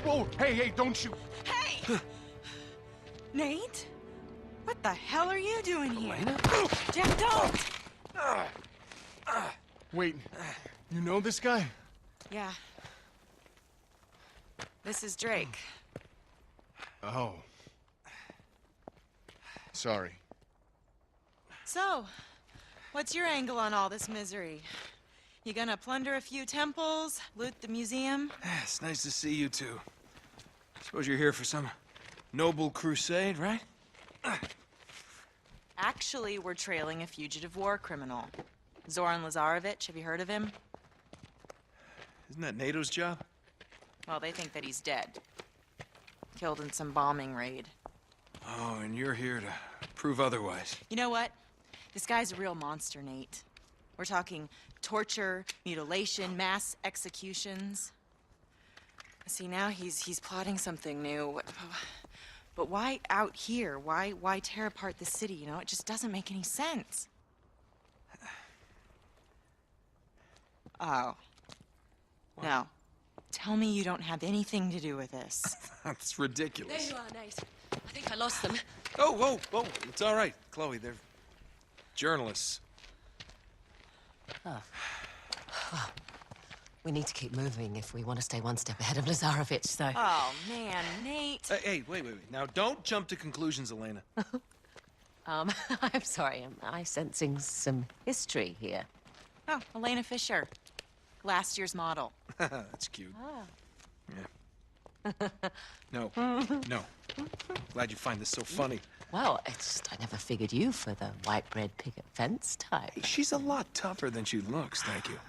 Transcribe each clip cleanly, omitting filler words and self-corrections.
Whoa! Hey, don't shoot! Hey! Nate? What the hell are you doing here? Elena? Jack, don't! Wait, you know this guy? Yeah. This is Drake. Oh. Sorry. So, what's your angle on all this misery? You gonna plunder a few temples, loot the museum? It's nice to see you two. Suppose you're here for some noble crusade, right? Actually, we're trailing a fugitive war criminal. Zoran Lazarevic, have you heard of him? Isn't that NATO's job? Well, they think that he's dead. Killed in some bombing raid. Oh, and you're here to prove otherwise. You know what? This guy's a real monster, Nate. We're talking torture, mutilation, mass executions. See, now he's plotting something new. But why out here? Why tear apart the city, you know? It just doesn't make any sense. Oh. What? No. Tell me you don't have anything to do with this. That's ridiculous. There you are, Nate. I think I lost them. Oh, whoa. It's all right, Chloe. They're journalists. Oh. Well, we need to keep moving if we want to stay one step ahead of Lazarevic, so... Oh, man, Nate. Hey, wait. Now, don't jump to conclusions, Elena. I'm sorry. Am I sensing some history here? Oh, Elena Fisher. Last year's model. That's cute. Oh. Yeah. No. Glad you find this so funny. Well, it's just I never figured you for the white bread picket fence type. She's a lot tougher than she looks, thank you.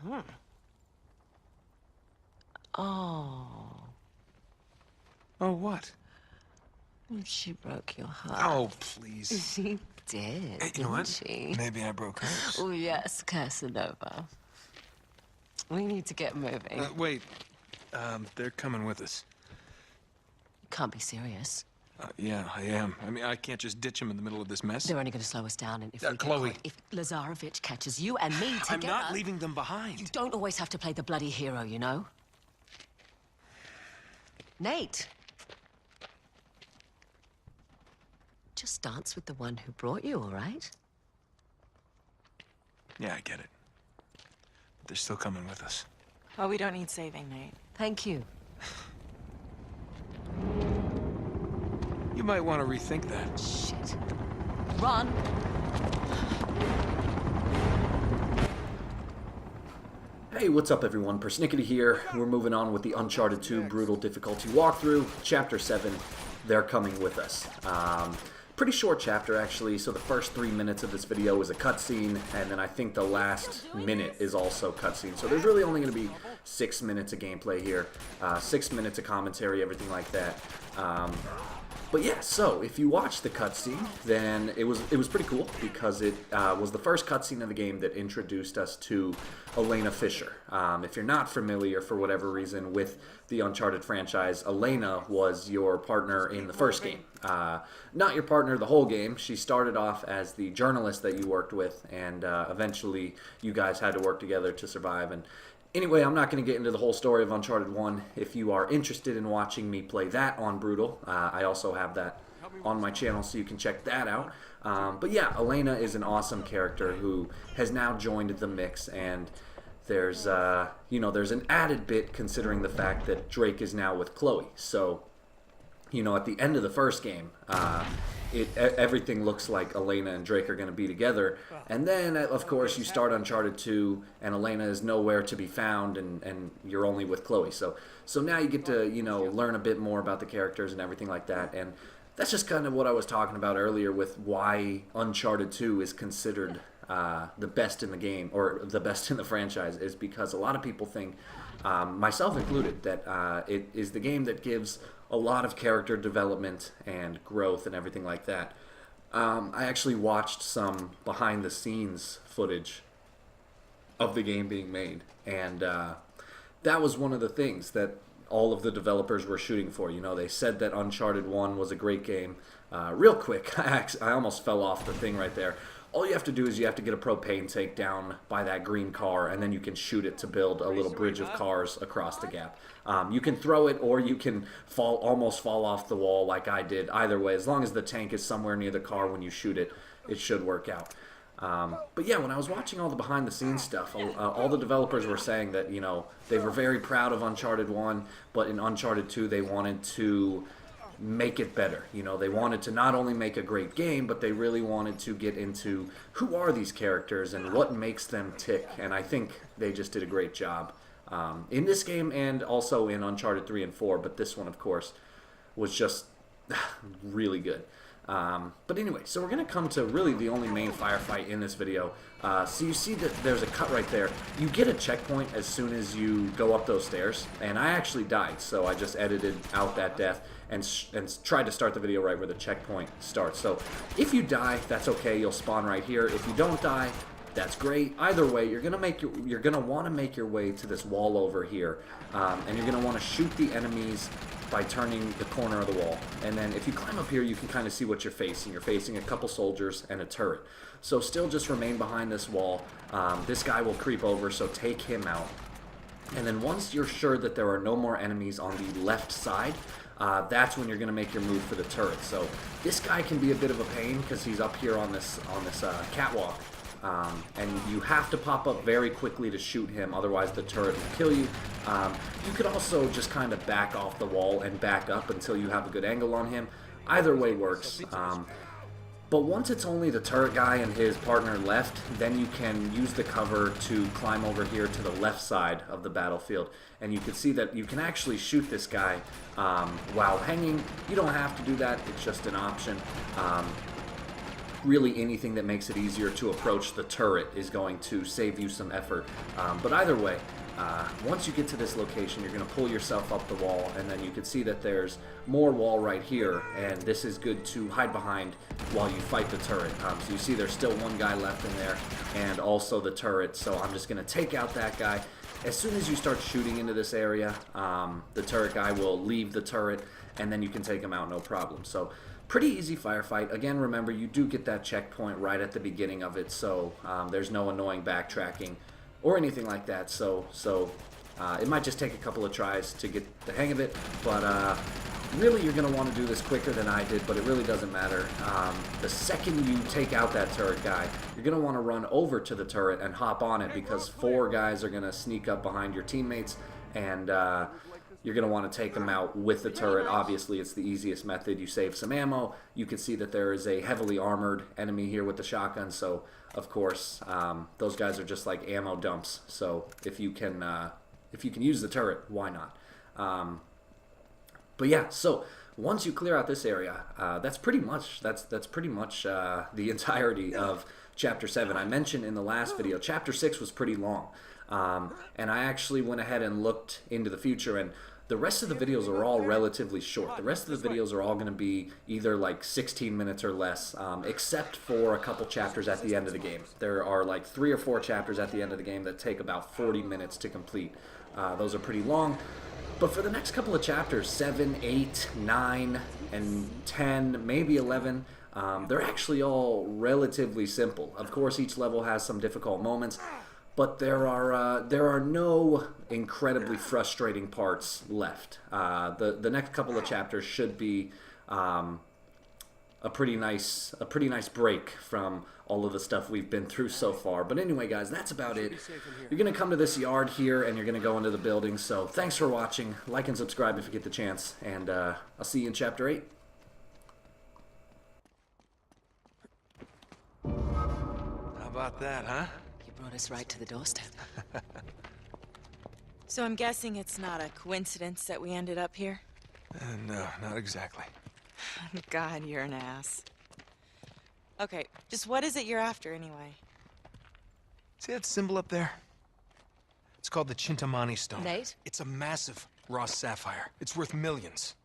Oh. Oh, what? She broke your heart. Oh, please. She did, Hey, you know what? she? Maybe I broke hers. Oh, yes, Casanova. We need to get moving. Wait. They're coming with us. Can't be serious. Yeah, I am. I mean, I can't just ditch them in the middle of this mess. They're only going to slow us down, and if we get Chloe. caught, if Lazarevic catches you and me together... I'm not leaving them behind. You don't always have to play the bloody hero, you know? Nate. Just dance with the one who brought you, all right? Yeah, I get it. But they're still coming with us. Oh, we don't need saving, Nate. Thank you. You might want to rethink that. Shit. Run! Hey, what's up everyone? PersNikity here. We're moving on with the Uncharted 2 Brutal Difficulty walkthrough, Chapter 7, They're Coming With Us. Pretty short chapter actually, so the first 3 minutes of this video is a cutscene, and then I think the last minute is also cutscene. So there's really only going to be 6 minutes of gameplay here, 6 minutes of commentary, everything like that. But yeah, so if you watch the cutscene, then it was pretty cool because it was the first cutscene of the game that introduced us to Elena Fisher. If you're not familiar for whatever reason with the Uncharted franchise, Elena was your partner in the first game. Not your partner the whole game. She started off as the journalist that you worked with, and eventually you guys had to work together to survive. And anyway, I'm not going to get into the whole story of Uncharted 1. If you are interested in watching me play that on Brutal, I also have that on my channel, so you can check that out. But yeah, Elena is an awesome character who has now joined the mix, and there's there's an added bit considering the fact that Drake is now with Chloe. So, at the end of the first game, everything looks like Elena and Drake are going to be together. And then, of course, you start Uncharted 2, and Elena is nowhere to be found, and you're only with Chloe. So now you get to, learn a bit more about the characters and everything like that. And that's just kind of what I was talking about earlier with why Uncharted 2 is considered the best in the game, or the best in the franchise, is because a lot of people think, myself included, that it is the game that gives a lot of character development and growth and everything like that. I actually watched some behind-the-scenes footage of the game being made, and that was one of the things that all of the developers were shooting for. They said that Uncharted 1 was a great game. Real quick, I almost fell off the thing right there. all you have to do is you have to get a propane tank down by that green car, and then you can shoot it to build a little bridge of cars across the gap. You can throw it, or you can almost fall off the wall like I did. Either way, as long as the tank is somewhere near the car when you shoot it, it should work out. But yeah, when I was watching all the behind-the-scenes stuff, all the developers were saying that, you know, they were very proud of Uncharted 1, but in Uncharted 2 they wanted to make it better. You know, they wanted to not only make a great game, but they really wanted to get into who are these characters and what makes them tick, and I think they just did a great job in this game and also in Uncharted 3 and 4, but this one, of course, was just really good. But anyway, so we're going to come to really the only main firefight in this video. So you see that there's a cut right there. You get a checkpoint as soon as you go up those stairs, and I actually died, so I just edited out that death and tried to start the video right where the checkpoint starts. So if you die, that's okay, you'll spawn right here. If you don't die, that's great. Either way, you're gonna want to make your way to this wall over here, and you're gonna want to shoot the enemies by turning the corner of the wall. And then if you climb up here, you can kind of see what you're facing. You're facing a couple soldiers and a turret. So still just remain behind this wall. This guy will creep over, so take him out. And then once you're sure that there are no more enemies on the left side, that's when you're going to make your move for the turret. So this guy can be a bit of a pain because he's up here on this catwalk. And you have to pop up very quickly to shoot him, otherwise the turret will kill you. You could also just kind of back off the wall and back up until you have a good angle on him. Either way works. But once it's only the turret guy and his partner left, then you can use the cover to climb over here to the left side of the battlefield. And you can see that you can actually shoot this guy while hanging. You don't have to do that, it's just an option. Really anything that makes it easier to approach the turret is going to save you some effort. But either way, once you get to this location, you're going to pull yourself up the wall, and then you can see that there's more wall right here, and this is good to hide behind while you fight the turret. So you see there's still one guy left in there, and also the turret, so I'm just going to take out that guy. As soon as you start shooting into this area, the turret guy will leave the turret, and then you can take him out no problem. So pretty easy firefight. Again, remember, you do get that checkpoint right at the beginning of it, so there's no annoying backtracking or anything like that. So it might just take a couple of tries to get the hang of it, but really you're going to want to do this quicker than I did, but it really doesn't matter. The second you take out that turret guy, you're going to want to run over to the turret and hop on it, because 4 guys are going to sneak up behind your teammates, and you're going to want to take them out with the turret. Obviously, it's the easiest method. You save some ammo. You can see that there is a heavily armored enemy here with the shotgun, so of course those guys are just like ammo dumps. So if you can use the turret, why not? But yeah, so once you clear out this area, that's pretty much the entirety of Chapter 7. I mentioned in the last video, Chapter 6 was pretty long, and I actually went ahead and looked into the future, and the rest of the videos are all relatively short. The rest of the videos are all going to be either like 16 minutes or less, except for a couple chapters at the end of the game. There are like 3 or 4 chapters at the end of the game that take about 40 minutes to complete. Those are pretty long. But for the next couple of chapters, 7, 8, 9, and 10, maybe 11, they're actually all relatively simple. Of course, each level has some difficult moments, but there are no incredibly frustrating parts left. The next couple of chapters should be a pretty nice break from all of the stuff we've been through so far. But anyway, guys, that's about it. You're going to come to this yard here, and you're going to go into the building. So thanks for watching. Like and subscribe if you get the chance, and I'll see you in Chapter 8. How about that, huh? You brought us right to the doorstep. So I'm guessing it's not a coincidence that we ended up here? No, not exactly. God, you're an ass. Okay, just what is it you're after anyway? See that symbol up there? It's called the Chintamani Stone. Nate? It's a massive raw sapphire. It's worth millions.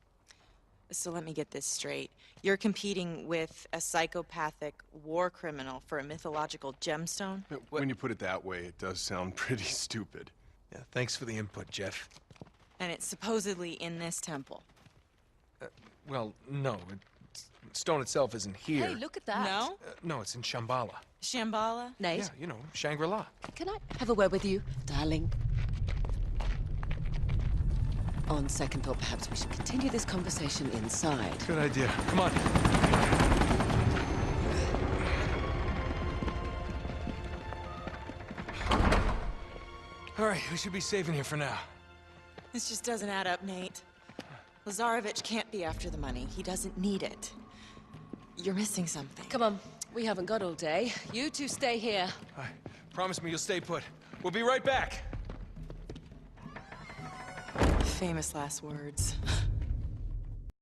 So let me get this straight. You're competing with a psychopathic war criminal for a mythological gemstone? When you put it that way, it does sound pretty stupid. Yeah, thanks for the input, Jeff. And it's supposedly in this temple. Well, no, Stone itself isn't here. Hey, look at that. No? No, it's in Shambhala. Shambhala? Nate, Yeah, you know, Shangri-La. can I have a word with you, darling? On second thought, perhaps we should continue this conversation inside. Good idea. Come on. All right, we should be safe in here for now. This just doesn't add up, Nate. Lazarevich can't be after the money. He doesn't need it. You're missing something. Come on, we haven't got all day. You two stay here. All right, promise me you'll stay put. We'll be right back. Famous last words.